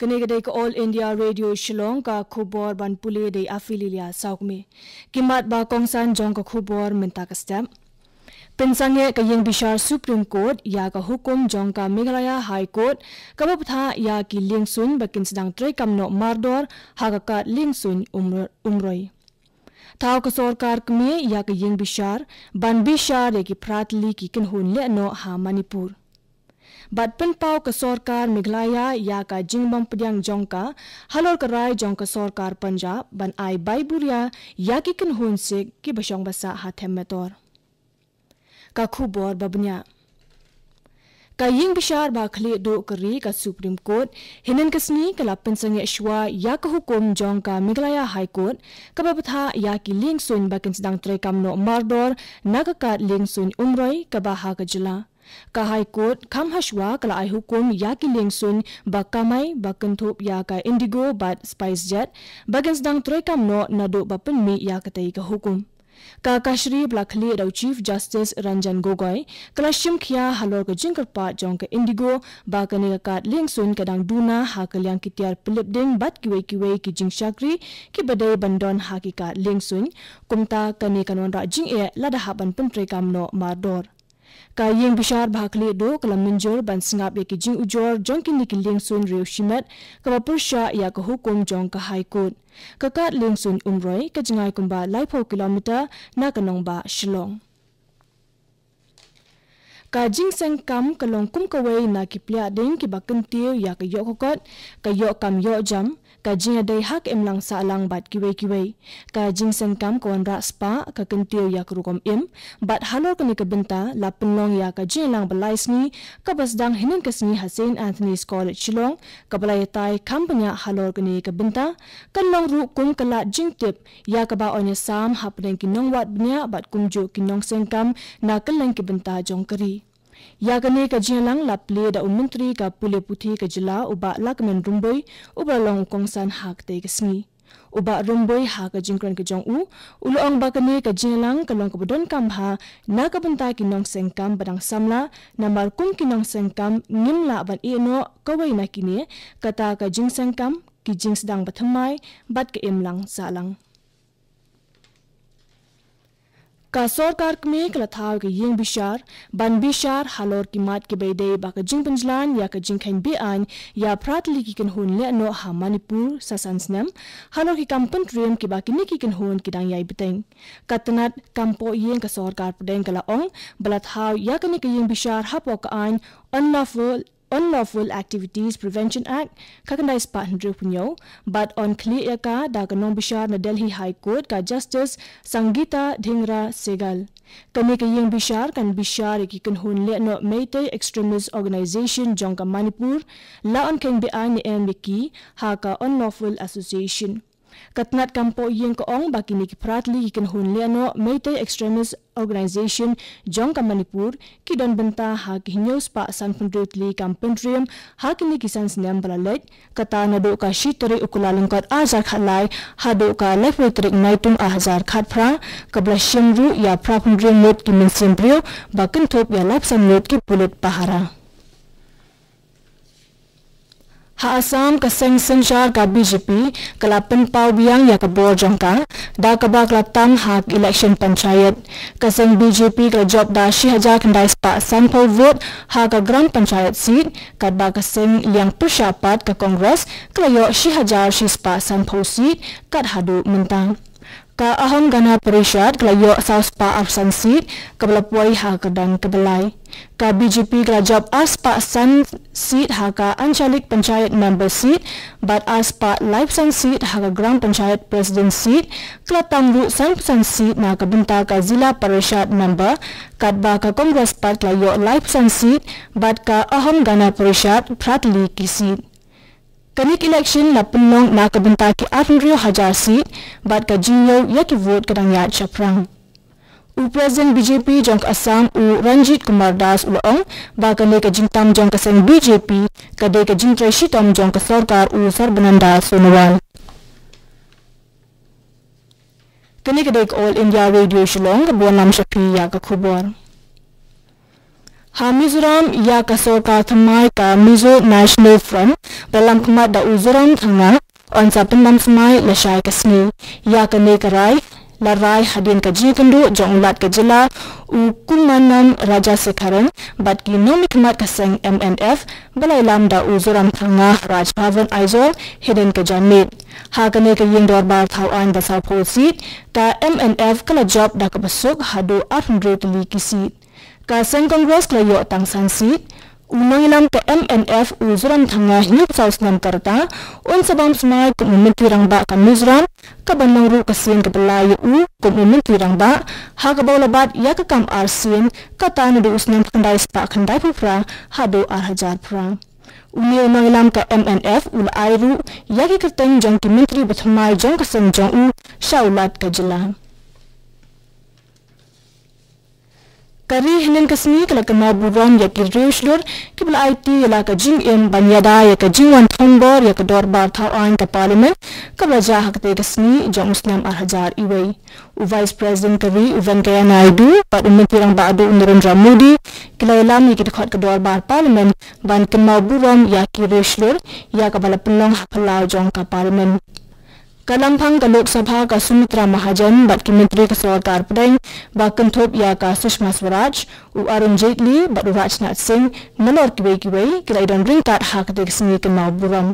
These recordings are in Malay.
Kene ke All India Radio Shillong ka khubor ban pule de afililia saukme. Kimat ba kongsan jong ka khubor minta ka stem. Pensange ka yang bishar Supreme Court ya ka hukum jong ka Meghalaya High Court ka bapatha ya ki lingsun bakin sedang tray kamno mardor ha ka lingsun umroi. Tau ka sarkar kme ya ka yang bishar ban bishar de ki pratli ki kinhun le no ha Manipur. Bat penpau ke sarkar Meghalaya ya ka jingbang pediang jongka halor kerai jongka sarkar Punjab ban ai baiburia ya ki kinhun sik ki basyong basa hatem metor. Ka khubor babnya. Ka ying bishar ba khli do keri ka Supreme Court hinen kasni kala pensange shwa ya ka hukum jongka Meghalaya High Court ka bapatha ya ki lingsun bakin sedang tray kamno mardor nagakat lingsun umroi ka baha ka jela. Ka High Court kam hashwa kala ai hukum ya ki lingsun bakamai bakentup ya ka Indigo bat SpiceJet bagan sedang tray kamno nado bapenmi ya katai ka hukum. Ka Kashri Blackli dau Chief Justice Ranjan Gogoi kala shimkhia halor ka jingkerpa jong ka Indigo ba ka kat lingsun kadang duna ha kalyang kitiar pelipding bat kiwe ki jing shakri ki badai bandon hakikat lingsun kumta kani kanwan ra jing e lada haban pentre kamno mardor. Ka yeng bishar bahakli do kala menjur ban singap ya ki jing ujor jong kini ki lingsun reu shimet ka pursha ya ka hukum jong ka High Court. Ka kat lingsun umroi ka jingai kumba laipo kilometer na kanong ba Shillong. Ka jing seng kam kalong kum kawai na ki plia ding ki bakentiu ya ka yok kokot ka yok kam yok jam ka jing adai hak emlang salang bat kiwe ka jing seng kam kawan ra spa ka kentiu ya kerukom bat halor kani ka benta la penlong ya ka jing lang balai sni ka basdang hinin kasni St. Anthony's College Shillong ka balai tai kam penya halor kani ka benta kan long ru kum kala jing tip ya ka ba onya sam hapdeng kinong wat bnya bat kumju kinong seng kam na kaleng ki benta jong kari. Ya kene ka jilang la ple da menteri ka pule puthi ka jila uba lakmen rumboi uba long kongsan hak te kesni uba rumboi ha ka jingkran ka jong uloong ba kene ka jilang ka long ka bodon kam ha na ka benta kinong sengkam badang samla namar kum kinong sengkam ngimla ban ino kawai na kini kata ka jing sengkam ki jing sedang bathamai bat ka imlang salang. Ka sarkar kme kala thaw ke yeng bishar ban bishar halor ki mat ke beide ba ka jing penjlan ya ka jing khain be an ya pratli ki kan hun le no ha Manipur sasansnam halor ki kampan trem ki ba ki ki kan hun ki dang yai beteng katanat kampo yeng ka sarkar pedeng kala ong bala thaw ya ka ni ke yeng bishar hapo ka an Unlawful Activities Prevention Act kakandai spa hendru punyo but on clear ka da kanong bishar na Delhi High Court ka Justice Sangeeta Dhingra Sehgal kani ka yeng bishar kan bishar ki kan hun le no Meitei Extremist Organization jong ka Manipur la on kan bi an ki ha ka Unlawful Association katnat kampo yeng ko ong bakini ki pratli ki kan hun le no Meitei Extremist Organization jong ka Manipur ki don benta ha ki news pa san pendutli kampentrium ha kini kisan snem balalet kata na do ka shitari ukulalengkot azar khalai ha do ka lefetrik naitum azar khat pra kabla shimru ya prapundring not ki mensimbrio bakin top ya lapsan not ki pulit pahara. Ha Assam ka seng senjar ka BJP kala penpau biang ya ka borjong ka da ka ba kala tam hak election panchayat ka seng BJP ka job da 6000 kandai spa sample vote ha ka gram panchayat seat ka ba ka seng liang persyapat ka kongres kala yo 6000 spa sample seat kat hadu mentang ka aham gana parishad kala yo south spa arsan seat ka balapuai ha ka dan ka balai ka BJP kala job aspa san seat ha ka anchalik panchayat member seat but aspa live san seat ha ka gram panchayat president seat kala tamru san seat na ka binta ka zila parishad member kat ba ka congress pat kala yo live san seat but ka aham gana parishad pratli ki seat kanik election la penong na ka binta ki 8,000 seat but ka jinyo ya ki vote kadang ya chaprang President BJP jong Assam Ranjit Kumar Das uloong ba ka ka jingtam jong ka seng BJP ka de ka jingtray shitom jong ka sarkar Sarbananda Sonowal kani ka de All India Radio Shillong ka buwan nam shapi ya ka khubor Mizoram ya ka sorkar thamai ka Mizo National Front dalam kemat da uzuran tengah on sa pendam semai lesai kesni ya ka nekarai larai hadin ka jikendu jong ulat ka jela ukumanam Raja Sekharan bat ki nomi kemat kaseng MNF balai lam da uzuran tengah Raj Bhavan Aizol hidden ka janmit ha ka ne ka ying dorbar thawan da sa posit ka MNF kala job da ka besuk hadu 800 li kisit Kaseng Kongres klayo tang sansit unang ilam ke MNF uzuran tengah New South Nam Karta un sabam semai komuniti rang ba ka Mizoram ka banang ru kasien ke belayu komuniti rang ba ha ka baulabat ya ka kam arsien ka tanu du usnam kendai spa kendai pupra hado arhajar pra uni unang ilam ke MNF ul airu ya ki kerteng jong ki menteri bethamai jong kaseng jong shaulat ka jela Kari hinin kesni kala kena buron ya ki reuslur ki bela IT ya ka jing banyada ya ka jing wan thongbor ya ka dorbar thawan ka parliament ka bela hak te kesni jong muslim arhajar iwei Vice President Kari Venkaiah Naidu pat umitirang baadu Narendra Modi kila ilam ya ki dekat ka dorbar parliament ban kena buron ya ki reuslur ya ka bela pelong hapalau jong ka parliament Kalampang ka Lok Sabha ka Sumitra Mahajan bat ki Menteri ka Sarkar Pedang ba kenthop ya ka Sushma Swaraj u Arun Jaitley bat Rajnath Singh menor kiwei kila idon ringkat hak te kesni kena buram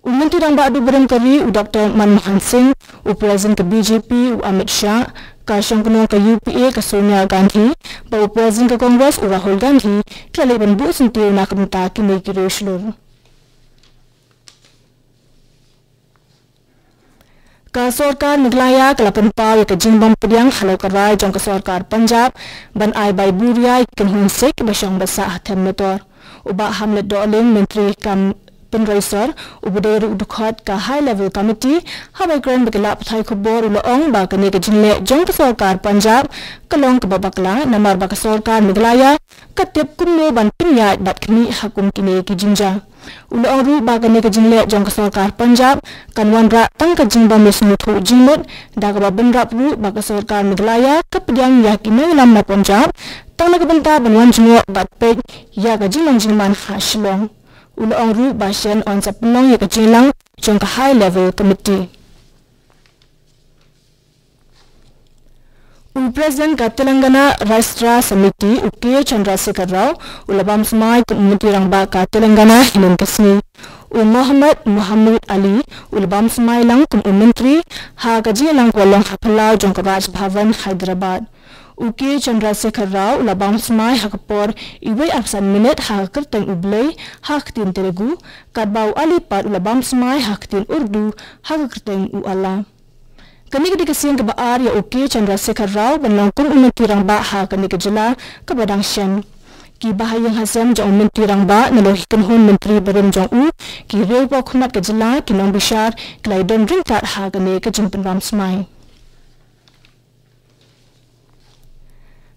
u Menteri rang ba du berem kari u Dr. Manmohan Singh u Presiden ke BJP u Amit Shah ka Shangkuno ka UPA ka Sonia Gandhi ba u Presiden ke Kongres u Rahul Gandhi kila leban bu sentiu nak menta kini kireslur Ka Sarkar Meghalaya kala penpau ya ka Jingbam Pediang halau karai jong ka Sarkar Punjab ban ai bai buria ken hun sek basang basa hatem motor uba Hamlet Doling Menteri kam Penraisar ubudai udukhat ka high level committee habai grand begala pathai khobor ulong ba ka ne ka jingle jong ka Sarkar Punjab kalong ka babakla namar ba ka Sarkar Meghalaya katip kumno ban pinyat bat kini hakum kini ki jinja Ulong ru baga ne ka jingle jong ka Sarkar Punjab kan wanra tang ka jingbam mesmu thu jingmut da ka babenrap ru baga Sarkar Meghalaya ka pediang ya ki melam na Punjab tang na ka benta banwan jingwa bat pe ya ka jingman ha Shillong Ulong ru basyan on sa penong ya ka jinglang jong ka high level committee Presiden ka Telangana Rashtra Samiti K. Chandrasekhar Rao ulabam semai komuniti rang ba ka Telangana hinin kesni Muhammad Ali ulabam semai lang menteri ha ka jilang kwalong hapalau jong ka Raj Bhavan Hyderabad K. Chandrasekhar Rao ulabam semai ha kapor iwei absan minit ha kerteng ublei ha ketin Telugu kadbau alipat ulabam semai ha ketin Urdu ha kerteng ala Kani ka dikasiyan ka baar ya K. Chandrasekhar Rao banlangkong umentirang ba ha kani ka jela ka badang syan. Ki bahayang hasem jang umentirang ba nalohikan hun menteri berem jang ki reu pa kunat ka jela ki nong bishar kilay don ringkat ha kani ka jimpen ram smay.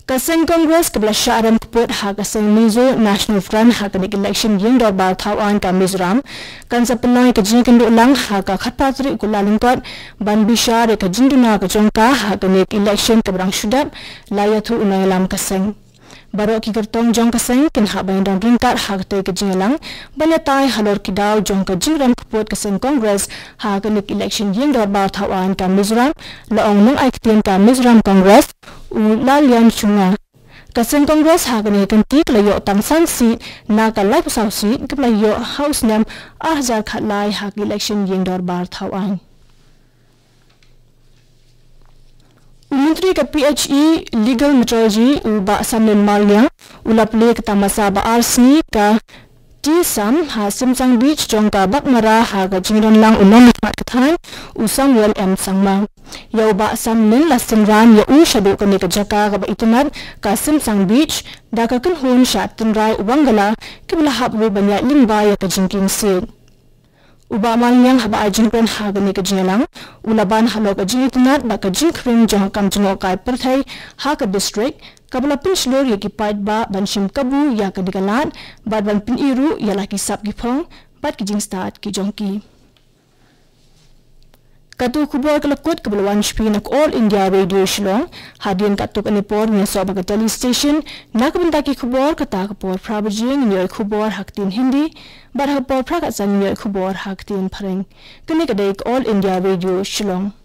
Kaseng Kongres kabla syaran keput ha kaseng Mizo National Front ha kanik election yang dorbar thawan ka Mizoram kan sa penai ka jing kendu lang ha ka khatpatri kula lingkot ban bishar ka jinduna ka jongka ha kanik election kabrang syudap layatu unailam kaseng baro ki kertong jong kaseng ken ha bain dong ringkat ha te ka jing lang banyatai halor ki daw jong ka jingran keput kaseng Kongres ha kanik election yang dorbar thawan ka Mizoram laong nung ai ktien ka Mizoram Kongres Lalian Chunga Kaseng Kongres ha kani kenti klayo tang sansi na ka lai pasaw si klayo house nam ahjar khatlai ha election yeng dorbar thawan Menteri ka PHE Legal Metrology ba Samlin Malya ulaple ka tamasa ba RC ka Sam ha Simsang Beach jong ka bakmara ha ka jingron lang unom mat kathan usang well sangma Yau ba Samlin lasting ran ya shadu kani ka jaka ka ba itunat ka Simsang Beach da ka kunhun sha tunrai wangala kibla habru banya lingba ya ka jingking sit Uba malyang haba ajingron ha kani ka jingalang ulaban halo ka jingitunat ba ka jingkring jong kam jingo kai perthai ha ka district kabla pinslor ya ki paid ba banshim kabu ya ka dikalat bad ban pin iru ya laki sap ki phong bat ki jing start ki jongki Katu kubor kelakut kebelawan shpinak All India Radio Shillong hadian katuk anipor ni soba ke tele station nak bentaki kubor kata kubor prabajing nyoy kubor haktin Hindi bar kubor prakat san nyoy kubor haktin Pareng kini kedai All India Radio Shillong.